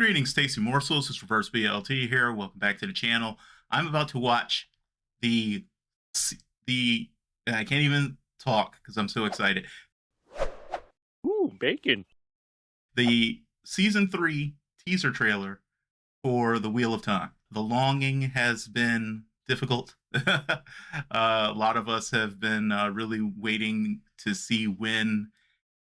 Greetings, Stacy Morsels. This is Reverse BLT here. Welcome back to the channel. I'm about to watch the the. I can't even talk because I'm so excited. Ooh, bacon. The season 3 teaser trailer for The Wheel of Time. The longing has been difficult. A lot of us have been really waiting to see when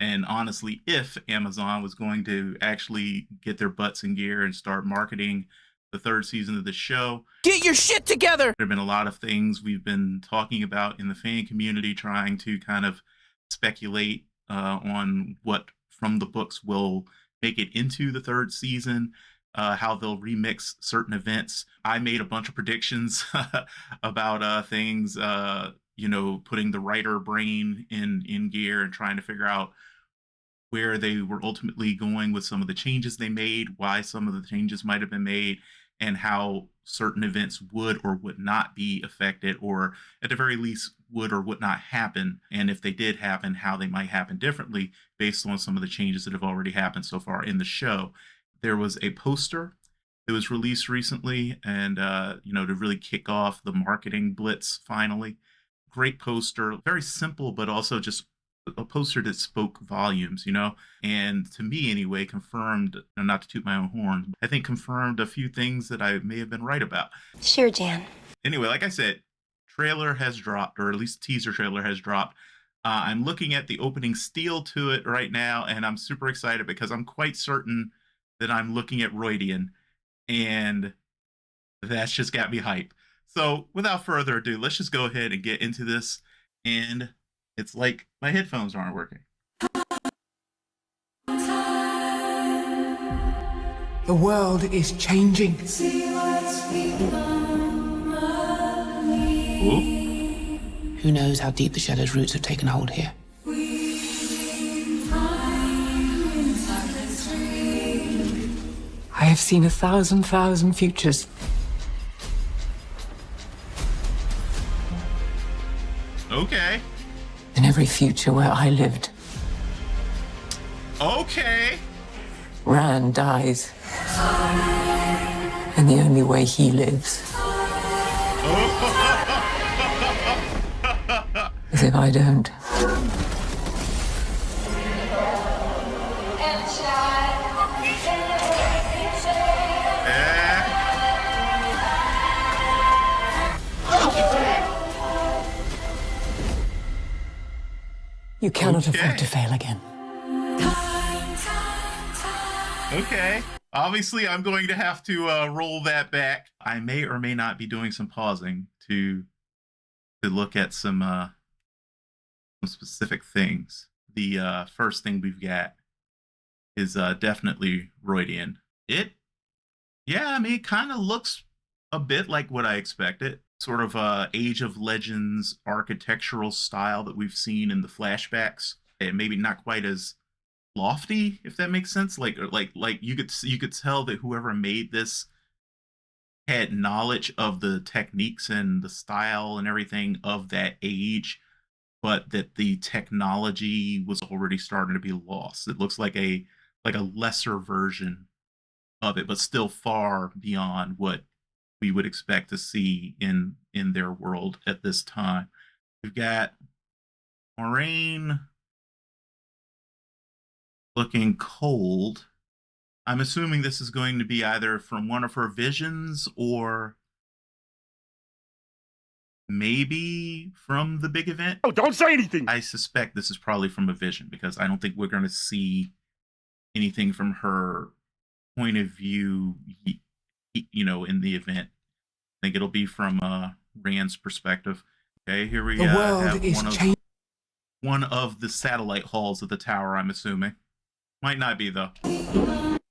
and honestly if Amazon was going to actually get their butts in gear and start marketing the third season of the show. Get your shit together! There have been a lot of things we've been talking about in the fan community, trying to kind of speculate on what from the books will make it into the third season, how they'll remix certain events. I made a bunch of predictions about things, putting the writer brain in gear and trying to figure out where they were ultimately going with some of the changes they made, why some of the changes might have been made, and how certain events would or would not be affected, or at the very least would or would not happen. And if they did happen, how they might happen differently based on some of the changes that have already happened so far in the show. There was a poster that was released recently, and to really kick off the marketing blitz finally. Great poster, very simple, but also just a poster that spoke volumes, and to me anyway, confirmed, not to toot my own horn, I think confirmed a few things that I may have been right about. Sure, Jan. Anyway, like I said, trailer has dropped, or at least teaser trailer has dropped. I'm looking at the opening steal to it right now, and I'm super excited because I'm quite certain that I'm looking at Roydian, and that's just got me hype. So without further ado, let's just go ahead and get into this. And it's like my headphones aren't working. The world is changing. Ooh. Who knows how deep the shadow's roots have taken hold here? I have seen 1,000 futures. Okay. In every future where I lived, Okay. Rand dies. And the only way he lives is if I don't. You cannot afford to fail again. Okay. Obviously, I'm going to have to roll that back. I may or may not be doing some pausing to look at some specific things. The first thing we've got is definitely Roydian. It kind of looks a bit like what I expected. Sort of Age of Legends architectural style that we've seen in the flashbacks, and maybe not quite as lofty, if that makes sense. Like you could tell that whoever made this had knowledge of the techniques and the style and everything of that age, but that the technology was already starting to be lost. It looks like a lesser version of it, but still far beyond what we would expect to see in their world at this time. We've got Moraine looking cold. I'm assuming this is going to be either from one of her visions or maybe from the big event. Oh, don't say anything! I suspect this is probably from a vision, because I don't think we're going to see anything from her point of view, in the event. I think it'll be from Rand's perspective. Okay, here we have one of the satellite halls of the tower, I'm assuming. Might not be, though.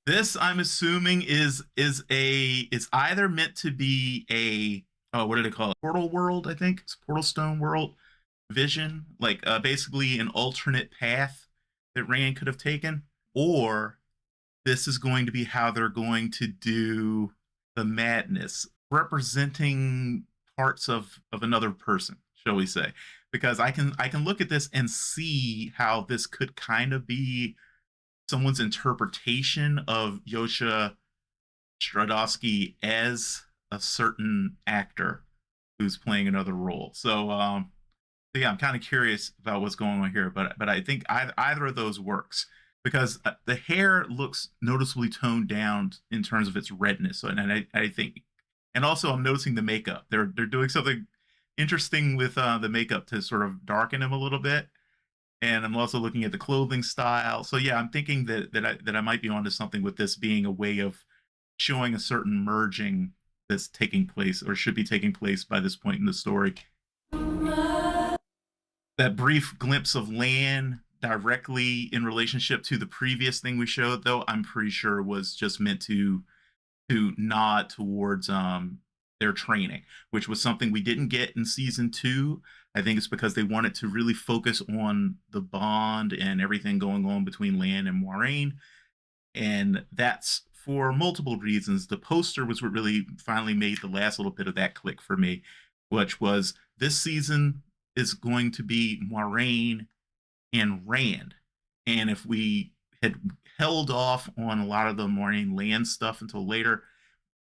This, I'm assuming, is either meant to be a, what do they call it? Portal world, I think. It's Portal Stone world vision. Like, basically an alternate path that Rand could have taken. Or this is going to be how they're going to do the madness, representing parts of another person, shall we say. Because I can look at this and see how this could kind of be someone's interpretation of Yosha Stradowski as a certain actor who's playing another role. So yeah, I'm kind of curious about what's going on here, but I think either of those works because the hair looks noticeably toned down in terms of its redness. So, and I think, and also I'm noticing the makeup. They're doing something interesting with the makeup to sort of darken him a little bit. And I'm also looking at the clothing style. So yeah, I'm thinking that I might be onto something with this being a way of showing a certain merging that's taking place or should be taking place by this point in the story. That brief glimpse of land directly in relationship to the previous thing we showed, though, I'm pretty sure was just meant to nod towards their training, which was something we didn't get in season 2. I think it's because they wanted to really focus on the bond and everything going on between Lan and Moiraine, and that's for multiple reasons. The poster was what really finally made the last little bit of that click for me, which was this season is going to be Moiraine and Rand. And if we had held off on a lot of the Moiraine Land stuff until later,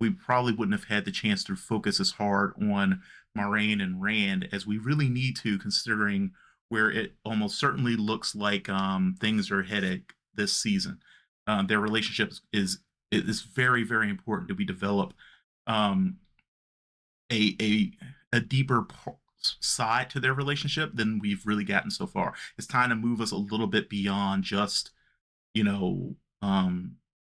we probably wouldn't have had the chance to focus as hard on Moiraine and Rand as we really need to, considering where it almost certainly looks like things are headed this season. Their relationship is very, very important that we develop um, a deeper side to their relationship than we've really gotten so far. It's time to move us a little bit beyond just, you know,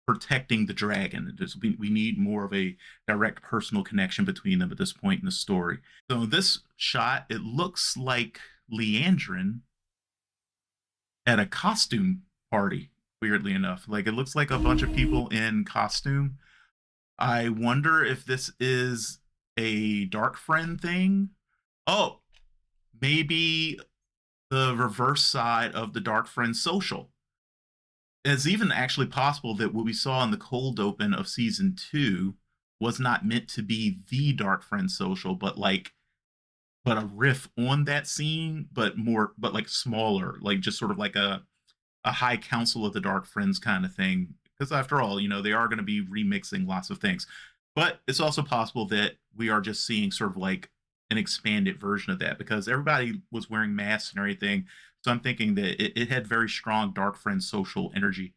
protecting the dragon. We need more of a direct personal connection between them at this point in the story. So this shot, it looks like Leandrin at a costume party, weirdly enough. Like it looks like a bunch of people in costume. I wonder if this is a Dark Friend thing. Oh, maybe the reverse side of the Dark Friend social. It's even actually possible that what we saw in the cold open of season 2 was not meant to be the Dark Friend social, but a riff on that scene, but like smaller, like just sort of like a high council of the Dark Friends kind of thing. Because after all, they are going to be remixing lots of things. But it's also possible that we are just seeing sort of like an expanded version of that because everybody was wearing masks and everything. So I'm thinking that it had very strong Dark Friend social energy.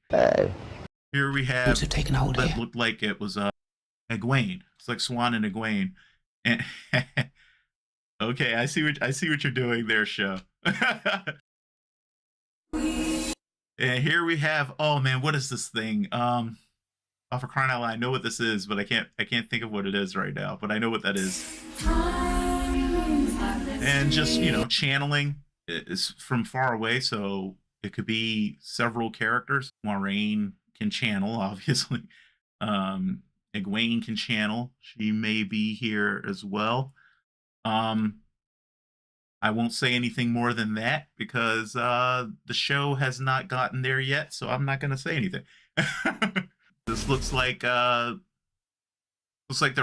Here we have Roots have taken hold that here. looked like it was Egwene. It's like Swan and Egwene. And okay, I see what you're doing there, show. And here we have, oh man, what is this thing? Oh, for crying out loud, I know what this is, but I can't think of what it is right now, but I know what that is. And just, channeling is from far away, so it could be several characters. Moiraine can channel, obviously. Egwene can channel. She may be here as well. I won't say anything more than that because the show has not gotten there yet, so I'm not going to say anything. This looks like they're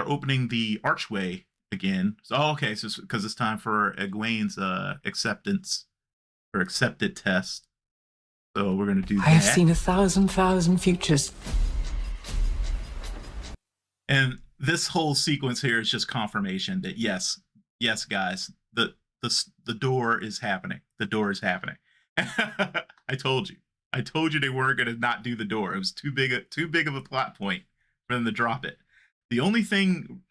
opening the archway again. So, okay, so because it's time for Egwene's acceptance or accepted test. So we're going to do that. I have seen 1,000 futures. And this whole sequence here is just confirmation that yes, guys, the door is happening. The door is happening. I told you. I told you they weren't going to not do the door. It was too big of a plot point for them to drop it. The only thing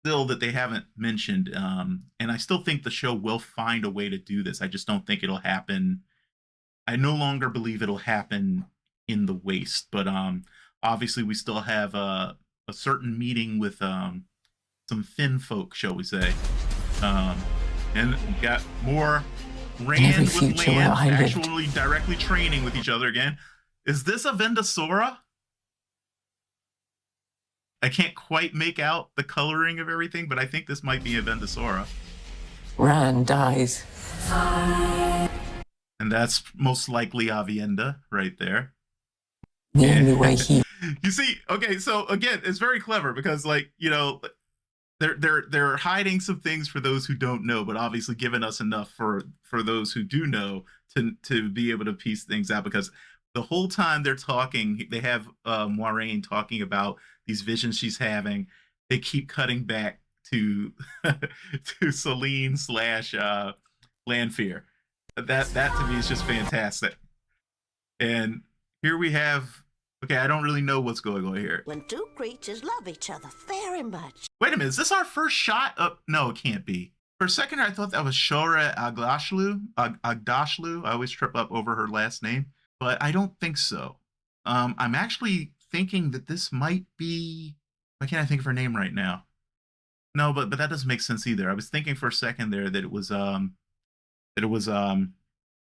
still that they haven't mentioned, and I still think the show will find a way to do this. I just don't think it'll happen. I no longer believe it'll happen in the Waste, but obviously we still have a certain meeting with some Finn folk, shall we say. And we got more Rand with Lan actually directly training with each other again. Is this a Vendasora? I can't quite make out the coloring of everything, but I think this might be a Vendasora. Rand dies. And that's most likely Avienda right there. The only way he... You see, okay, so again, it's very clever because, they're hiding some things for those who don't know, but obviously giving us enough for those who do know to be able to piece things out. Because the whole time they're talking, they have Moiraine talking about these visions she's having. They keep cutting back to to Celine slash Lanfear. That to me is just fantastic. And here we have. Okay, I don't really know what's going on here. When two creatures love each other very much. Wait a minute, is this our first shot of? No, it can't be. For a second, I thought that was Shora Agdashlu. I always trip up over her last name, but I don't think so. I'm actually thinking that this might be. Why can't I think of her name right now? No, but that doesn't make sense either. I was thinking for a second there that it was oh,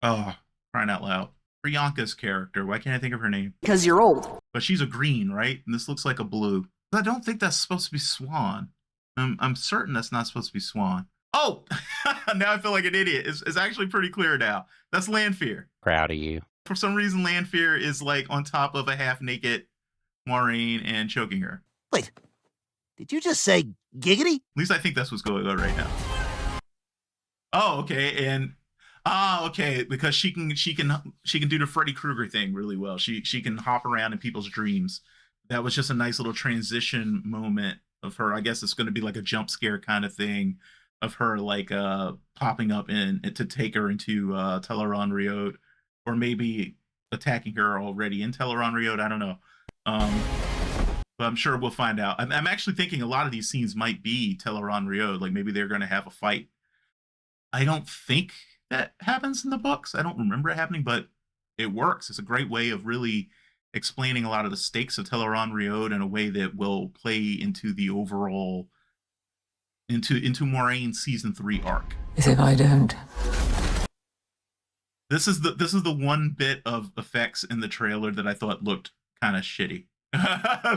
crying out loud. Priyanka's character. Why can't I think of her name? Because you're old. But she's a green, right? And this looks like a blue. But I don't think that's supposed to be Swan. I'm certain that's not supposed to be Swan. Oh, now I feel like an idiot. It's actually pretty clear now. That's Lanfear. Proud of you. For some reason, Lanfear is like on top of a half-naked Moiraine and choking her. Wait, did you just say giggity? At least I think that's what's going on right now. Oh, okay, and okay, because she can do the Freddy Krueger thing really well. She can hop around in people's dreams. That was just a nice little transition moment of her. I guess it's going to be like a jump scare kind of thing of her like popping up in to take her into Teleron-Riod, or maybe attacking her already in Teleron-Riod. I don't know. But I'm sure we'll find out. I'm actually thinking a lot of these scenes might be Teleron-Riod. Like maybe they're going to have a fight. I don't think that happens in the books. I don't remember it happening, but it works. It's a great way of really explaining a lot of the stakes of Teleron-Riod in a way that will play into the overall into Moraine's season 3 arc. As if I don't. This is the one bit of effects in the trailer that I thought looked kind of shitty.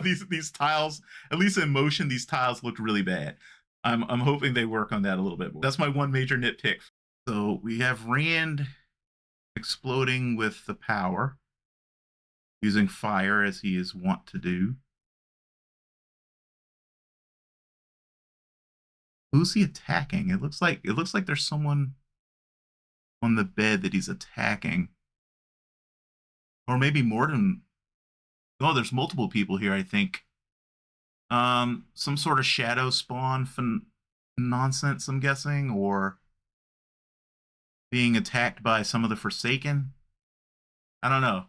these tiles, at least in motion, these tiles looked really bad. I'm hoping they work on that a little bit more. That's my one major nitpick. So we have Rand exploding with the power, using fire as he is wont to do. Who's he attacking? It looks like there's someone on the bed that he's attacking. Or maybe more than. Oh, there's multiple people here, I think. Some sort of shadow spawn nonsense, I'm guessing, or being attacked by some of the Forsaken. I don't know.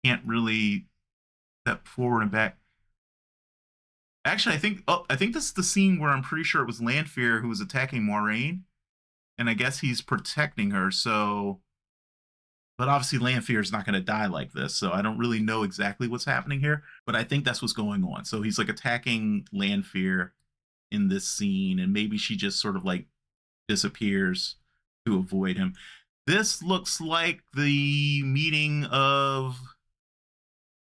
Can't really step forward and back. Actually, I think this is the scene where I'm pretty sure it was Lanfear who was attacking Moiraine, and I guess he's protecting her. So, but obviously Lanfear is not going to die like this, so I don't really know exactly what's happening here. But I think that's what's going on. So he's like attacking Lanfear in this scene, and maybe she just sort of like disappears to avoid him. This looks like the meeting of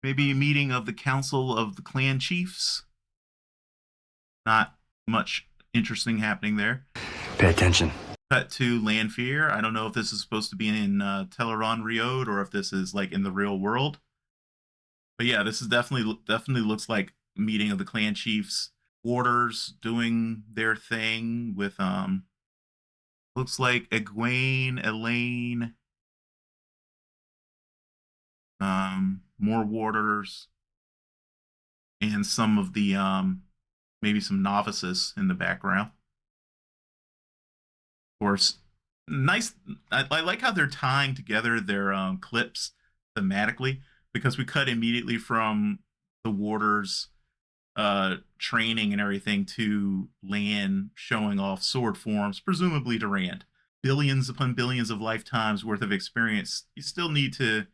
the Council of the Clan Chiefs. Not much interesting happening there. Pay attention. Cut to Lanfear. I don't know if this is supposed to be in Teleron-Riod or if this is like in the real world. But yeah, this is definitely looks like meeting of the Clan Chiefs. Warders doing their thing with looks like Egwene, Elaine, more warders, and some of the maybe some novices in the background. Of course, nice. I like how they're tying together their clips thematically, because we cut immediately from the warders training and everything to Lan showing off sword forms, presumably to Rand. Billions upon billions of lifetimes worth of experience. You still need to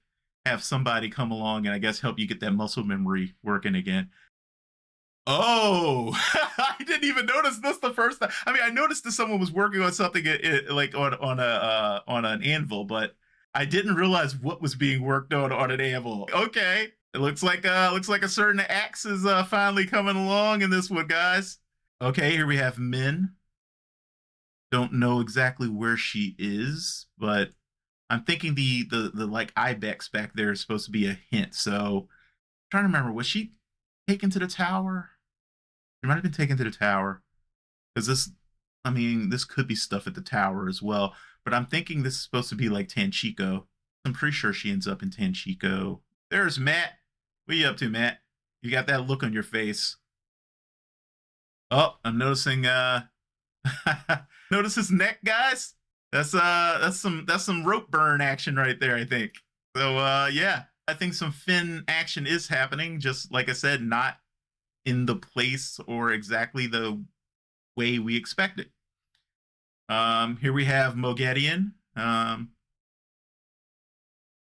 have somebody come along and I guess help you get that muscle memory working again. Oh, I didn't even notice this the first time. I mean, I noticed that someone was working on something like on an anvil, but I didn't realize what was being worked on an anvil. Okay, it looks like a certain axe is finally coming along in this one, guys. Okay, here we have Min. Don't know exactly where she is, but I'm thinking the like ibex back there is supposed to be a hint. So I'm trying to remember, was she taken to the tower? She might have been taken to the tower, because this could be stuff at the tower as well. But I'm thinking this is supposed to be like Tanchico. I'm pretty sure she ends up in Tanchico. There's Matt. What you up to, Matt? You got that look on your face. Oh, I'm noticing notice his neck, guys? That's some rope burn action right there, I think. So yeah, I think some Finn action is happening, just like I said, not in the place or exactly the way we expected. Here we have Mogedion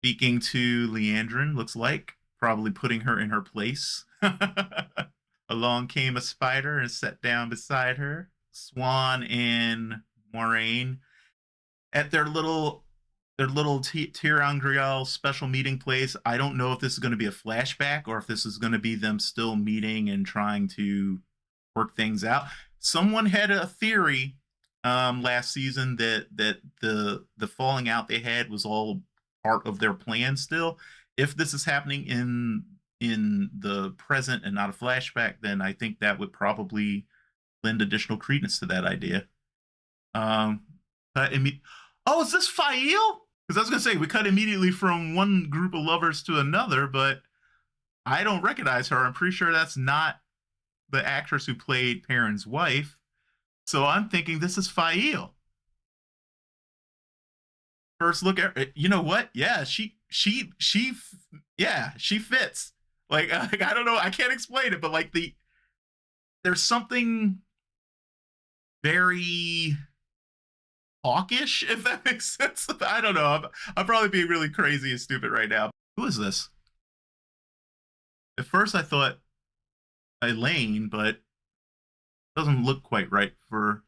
speaking to Leandrin, looks like, probably putting her in her place. Along came a spider and sat down beside her. Swan and Moraine at their little Tirangriel special meeting place. I don't know if this is going to be a flashback or if this is going to be them still meeting and trying to work things out. Someone had a theory last season that the falling out they had was all part of their plan still. If this is happening in the present and not a flashback, then I think that would probably lend additional credence to that idea. But oh, is this Fail? Because I was gonna say we cut immediately from one group of lovers to another, but I don't recognize her. I'm pretty sure that's not the actress who played Perrin's wife. So I'm thinking this is Fail. First look at her, you know what? Yeah, she yeah, she fits. Like I don't know, I can't explain it, but like there's something very hawkish, if that makes sense. I don't know. I'm probably being really crazy and stupid right now. Who is this? At first I thought Elaine, but it doesn't look quite right for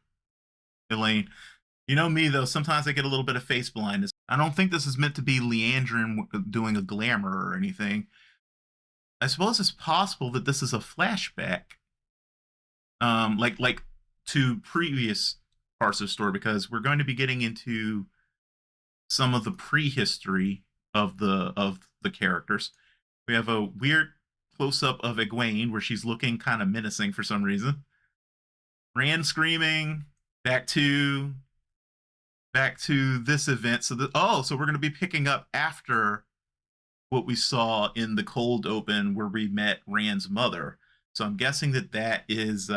Elaine. You know me though, sometimes I get a little bit of face blindness. I don't think this is meant to be Leandrin doing a glamour or anything. I suppose it's possible that this is a flashback. Like to previous parts of the story, because we're going to be getting into some of the prehistory of the characters. We have a weird close-up of Egwene where she's looking kind of menacing for some reason. Rand screaming, back to this event. So so we're going to be picking up after what we saw in the cold open where we met Rand's mother. So I'm guessing that is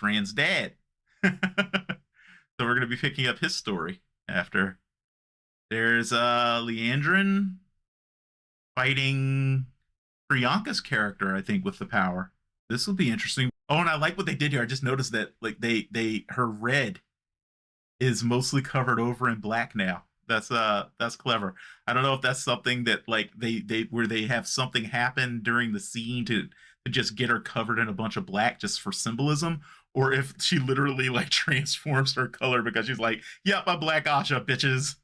Rand's dad. So we're going to be picking up his story after. There's Leandrin fighting Priyanka's character, I think, with the power. This will be interesting. Oh, and I like what they did here. I just noticed that like her red is mostly covered over in black now. That's clever. I don't know if that's something that like they where they have something happen during the scene to just get her covered in a bunch of black just for symbolism, or if she literally like transforms her color because she's like, yep, I'm Black Asha, bitches.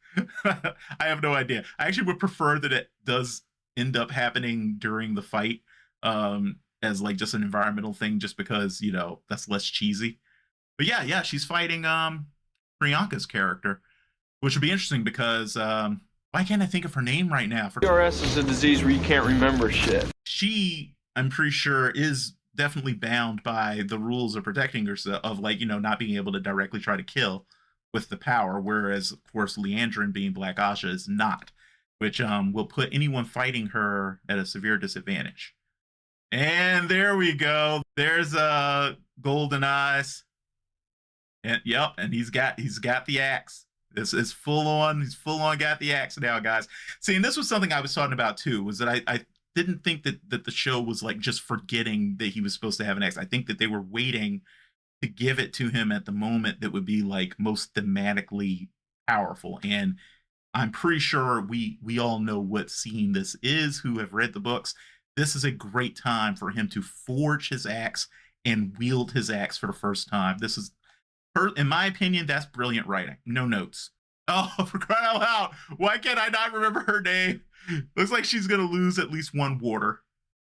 I have no idea. I actually would prefer that it does end up happening during the fight, as like just an environmental thing, just because, you know, that's less cheesy. But yeah, she's fighting Priyanka's character, which would be interesting because why can't I think of her name right now? PRS is a disease where you can't remember shit. She, I'm pretty sure, is definitely bound by the rules of protecting herself, of like, you know, not being able to directly try to kill with the power, whereas of course Leandrin being Black Asha is not, which will put anyone fighting her at a severe disadvantage. And there we go. There's Golden Eyes. And yep, and he's got the axe. This is full on. He's full on got the axe now, guys. See, and this was something I was talking about too. Was that I didn't think that the show was like just forgetting that he was supposed to have an axe. I think that they were waiting to give it to him at the moment that would be like most thematically powerful. And I'm pretty sure we all know what scene this is who have read the books. This is a great time for him to forge his axe and wield his axe for the first time. This is, in my opinion, that's brilliant writing. No notes. Oh, for crying out loud. Why can't I not remember her name? Looks like she's going to lose at least one warder.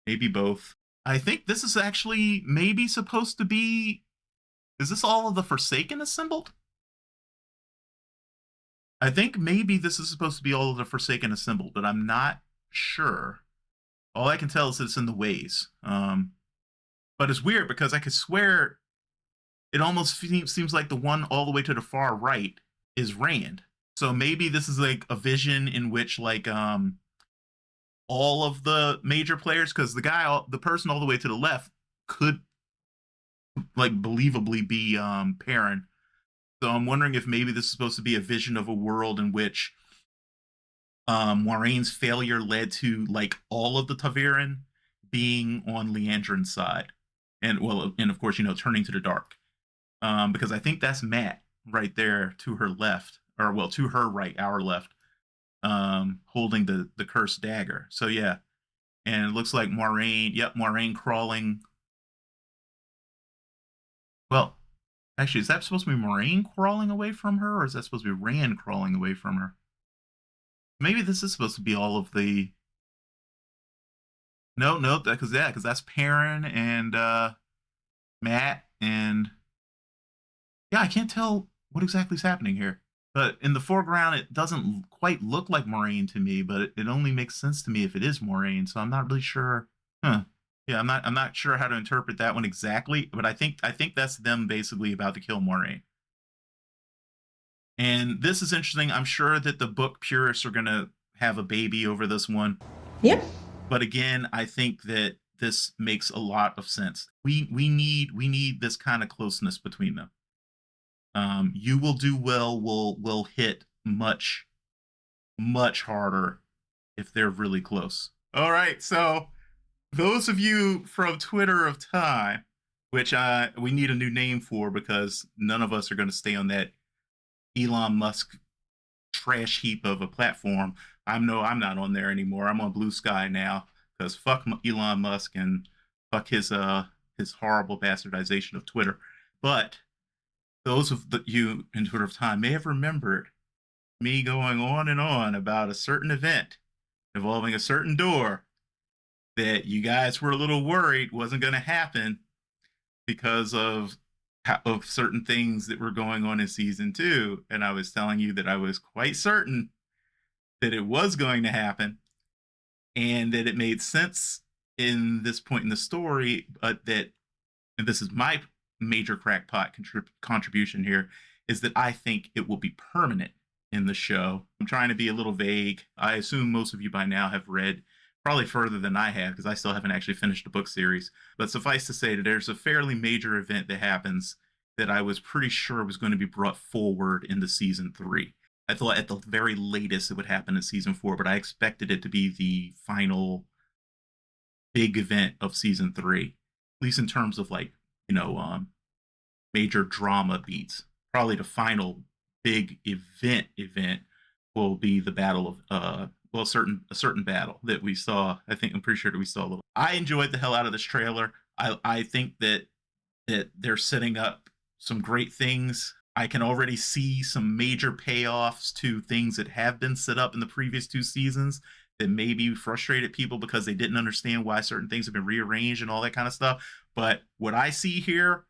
Maybe both. I think this is actually maybe supposed to be... Is this all of the Forsaken assembled? I think maybe this is supposed to be all of the Forsaken assembled, but I'm not sure. All I can tell is it's in the ways. But it's weird because I could swear it almost seems like the one all the way to the far right is Rand. So maybe this is like a vision in which like all of the major players, because the person all the way to the left could like believably be Perrin. So I'm wondering if maybe this is supposed to be a vision of a world in which Moraine's failure led to like all of the Taviran being on Leandrin's side, and of course, turning to the dark. Because I think that's Matt right there to her left, or well, to her right, our left, holding the cursed dagger. So yeah, and it looks like Moiraine. Yep, Moiraine crawling. Well, actually, is that supposed to be Moiraine crawling away from her, or is that supposed to be Rand crawling away from her? Maybe this is supposed to be all of the. No, because that's Perrin and Matt and yeah, I can't tell what exactly is happening here. But in the foreground, it doesn't quite look like Moiraine to me, but it only makes sense to me if it is Moiraine. So I'm not really sure. Huh. Yeah, I'm not sure how to interpret that one exactly, but I think that's them basically about to kill Moiraine. And this is interesting. I'm sure that the book purists are gonna have a baby over this one. Yep. But again, I think that this makes a lot of sense. We need this kind of closeness between them. You will do well. Will hit much harder if they're really close. All right, so those of you from Twitter of Time, which we need a new name for because none of us are going to stay on that Elon Musk trash heap of a platform. I'm not on there anymore. I'm on Blue Sky now because fuck Elon Musk and fuck his horrible bastardization of Twitter. But those of you in Twitter of Time may have remembered me going on and on about a certain event involving a certain door that you guys were a little worried wasn't going to happen because of certain things that were going on in season 2. And I was telling you that I was quite certain that it was going to happen and that it made sense in this point in the story, but and this is my major crackpot contribution here, is that I think it will be permanent in the show. I'm trying to be a little vague. I assume most of you by now have read probably further than I have because I still haven't actually finished the book series. But suffice to say that there's a fairly major event that happens that I was pretty sure was going to be brought forward into season 3. I thought at the very latest it would happen in season 4, but I expected it to be the final big event of season 3, at least in terms of like, major drama beats. Probably the final big event will be the battle of a certain battle that we saw. I'm pretty sure that we saw a little. I enjoyed the hell out of this trailer. I think that they're setting up some great things. I can already see some major payoffs to things that have been set up in the previous 2 seasons that maybe frustrated people because they didn't understand why certain things have been rearranged and all that kind of stuff. But what I see here,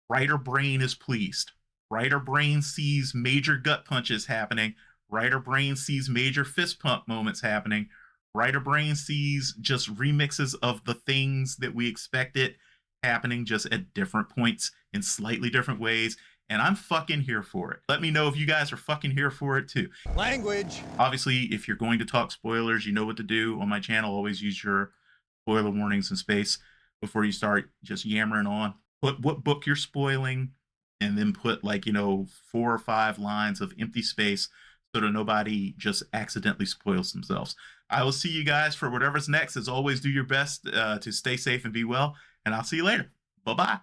writer brain is pleased. Writer brain sees major gut punches happening. Writer brain sees major fist pump moments happening. Writer brain sees just remixes of the things that we expected happening just at different points in slightly different ways. And I'm fucking here for it. Let me know if you guys are fucking here for it too. Language. Obviously, if you're going to talk spoilers, you know what to do on my channel. Always use your spoiler warnings in space before you start just yammering on. Put what book you're spoiling, and then put 4 or 5 lines of empty space so that nobody just accidentally spoils themselves. I will see you guys for whatever's next. As always, do your best to stay safe and be well, and I'll see you later. Bye-bye.